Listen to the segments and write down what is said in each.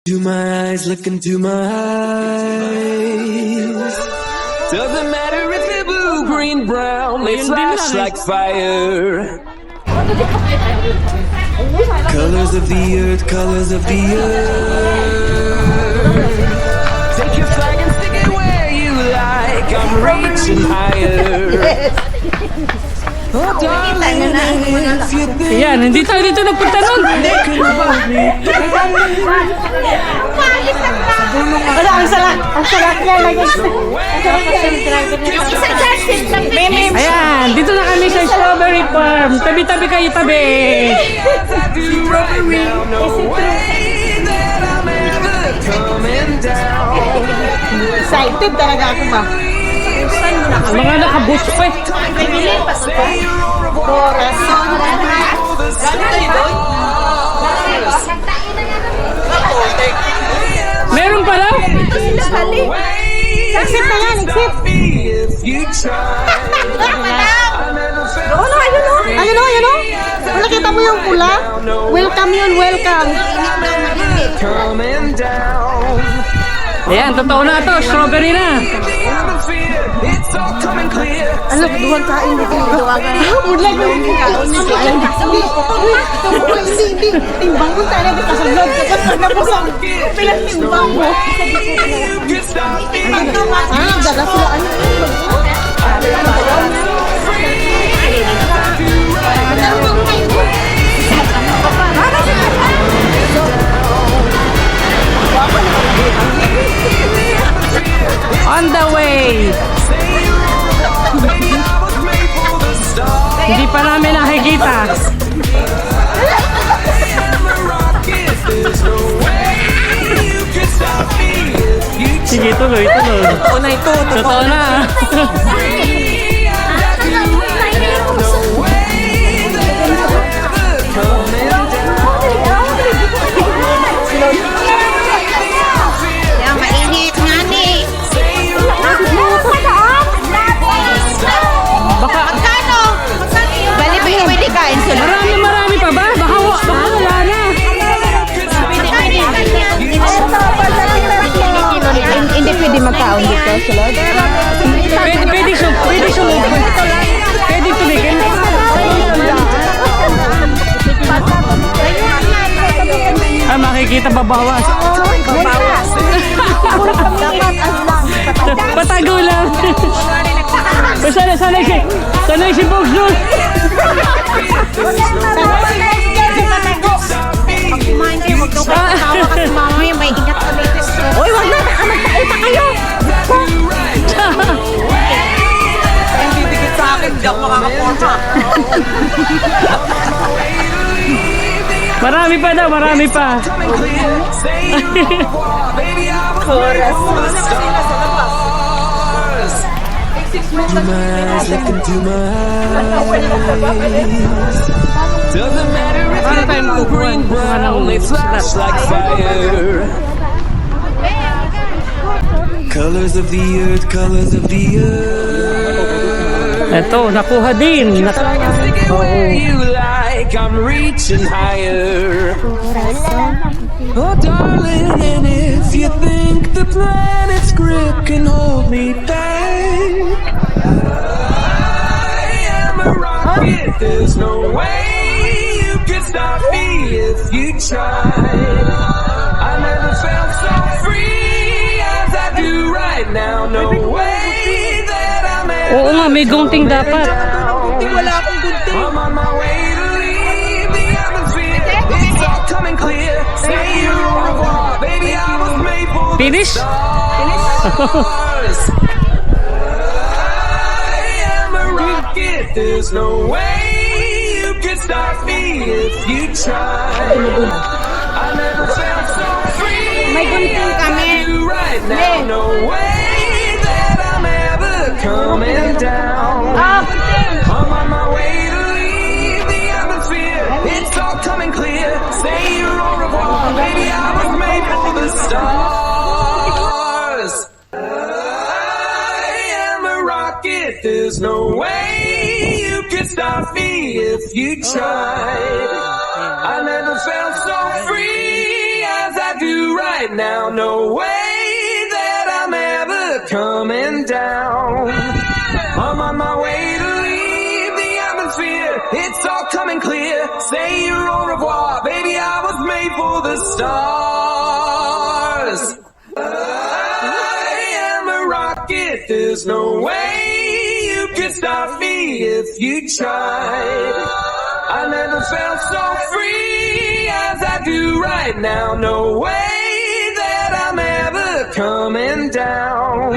To my eyes, look into my eyes. Doesn't matter if they're blue, green, brown, they flash like fire. Colors of the earth, colors of the earth. Take your flag and stick it where you like. I'm reaching higher. Oh, darling, if you think Yan, hindi tayo dito nagpunta nun. Wala, ang sarap niya. Yung isang charge lang. Ayan, dito na kami sa Strawberry Farm. Tabi-tabi kayo, tabi. Excited talaga ako ba? Mga nakaboots pa eh. Corazon. Meron pa daw? Exit na yan, exit. Ayun o. Wala kita mo yung pula? Welcome yun, welcome. Ayan, totoo na to. Strawberry na. Ano, duwag kain dito. Bulag mo yung kain. Hindi. Timbang mo tayo dito sa vlog. Kapag na po sa pilang timbang mo. Dala sila. On the way. Hindi pa namin nakikita. Sige, tuloy. Totoo na ito. Totoo na. Yan, mainit nga ni. Baka Magkano? Bali, pwede kain sila. marami pa ba? Baka wala na. Hindi pwede magkaon dito sila. Pwede sumubay. Pwede tumigil. Makikita babawas. Patago lang. Sanay si Bogs doon. Uy, wag na, magpakita kayo. Hindi dikit sa akin, di ako makakaporma. Marami pa daw, marami pa. To my eyes, look into my eyes. Doesn't matter if Paano tayo you're blue, green, brown, they flash like fire. Colors of the earth, colors of the earth. Eto, nakuha din. Stick it where you like, I'm reaching higher. Oh, darling, and if you think the planet's grip can hold me back, I am a rocket. There's no way you can stop me if you tried. I never felt so free as I do right now. No way that I'm ever Oo nga, may gunting dapat. Wala akong gunting. I'm on my way to leave the atmosphere. It's all coming clear. Say you au revoir, baby. I was made for the Finish? stars. I am a rocket. There's no way you can stop me if you try. I never felt so free. May gunting kami. as you right now. No way that I'm ever coming down. I'm on my way to leave the atmosphere. It's all coming clear. Say your au revoir, baby. I was made for the stars. I am a rocket. There's no way you can stop me if you tried. I never felt so free as I do right now. No way that I'm ever coming down. I'm on my way to leave the atmosphere. It's all coming clear. Say your au revoir, baby. I was made for the stars. I am a rocket. There's no way you can stop me if you tried. I never felt so free as I do right now. No way that I'm ever coming down.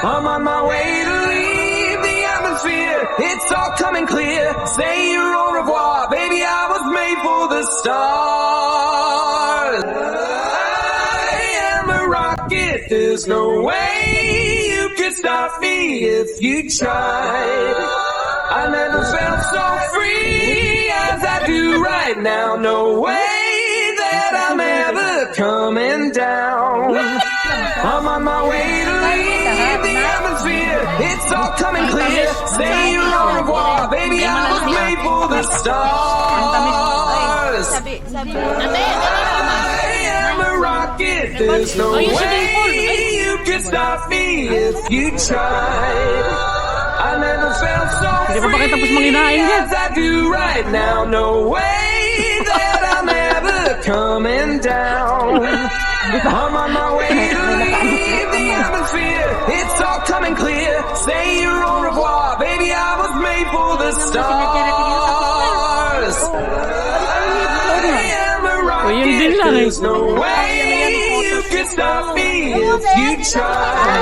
I'm on my way to leave the atmosphere. It's all coming clear. Say your au revoir, baby. I was made for the stars. I am a rocket. There's no way you can stop me if you tried. I never felt so free as I do right now. No way that I'm ever coming down. I'm on my way to leave the atmosphere. It's all coming clear. Say your au revoir, baby. I was made for the stars. I am a rocket. There's no way you can stop me if you tried. I never felt so free as I do right now. No way that I'm ever coming down. I'm on my way to leave the atmosphere. It's all coming clear. Say your au revoir, baby. I was made for the stars. I am a rocket. There's no way you can stop me if you try.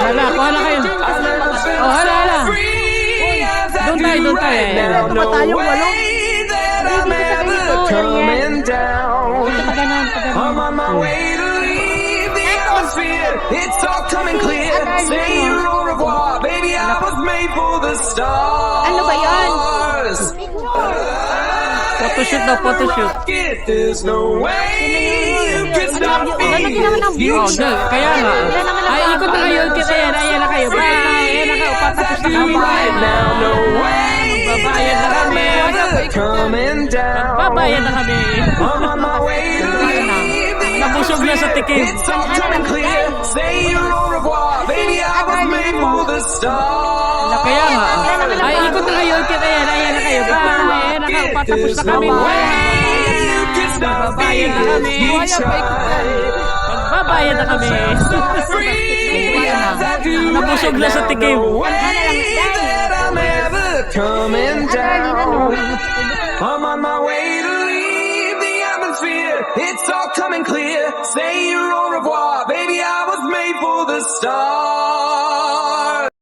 Hala, kuha na kayo. I never felt hala, hala. so free as I Doon do tayo, doon tayo. right now. No way that I'm ever coming down. I'm on my way to leave the atmosphere. It's all coming clear. Say your au revoir, baby. I was made for the stars. Ano ba yan? Photoshoot daw, photoshoot. Rocket, there's no way you can stop me if you Oh, try. kaya nga. Ay, ikot na kayo. Ayan na kayo. Bye. Ayan na kayo. Patapos na kami. Right now, no way Magbabayad na that I'm kami. ever coming down. Magbabayad na kami. I'm on my way to leave the Nabusog na sa tikim. It's all coming clear. Say your au revoir, baby. I was made for the stars. Kaya nga. Ay, ikot na kayo. Ayan na kayo. Bye. Ayan na kayo. Patapos na kami. Magbabayad na kami. Magbabayad na kami. Nabusog na sa tikim. I'm ever coming down. I'm on my way to leave the atmosphere. It's all coming clear. Say your au revoir, baby. I was made for the stars.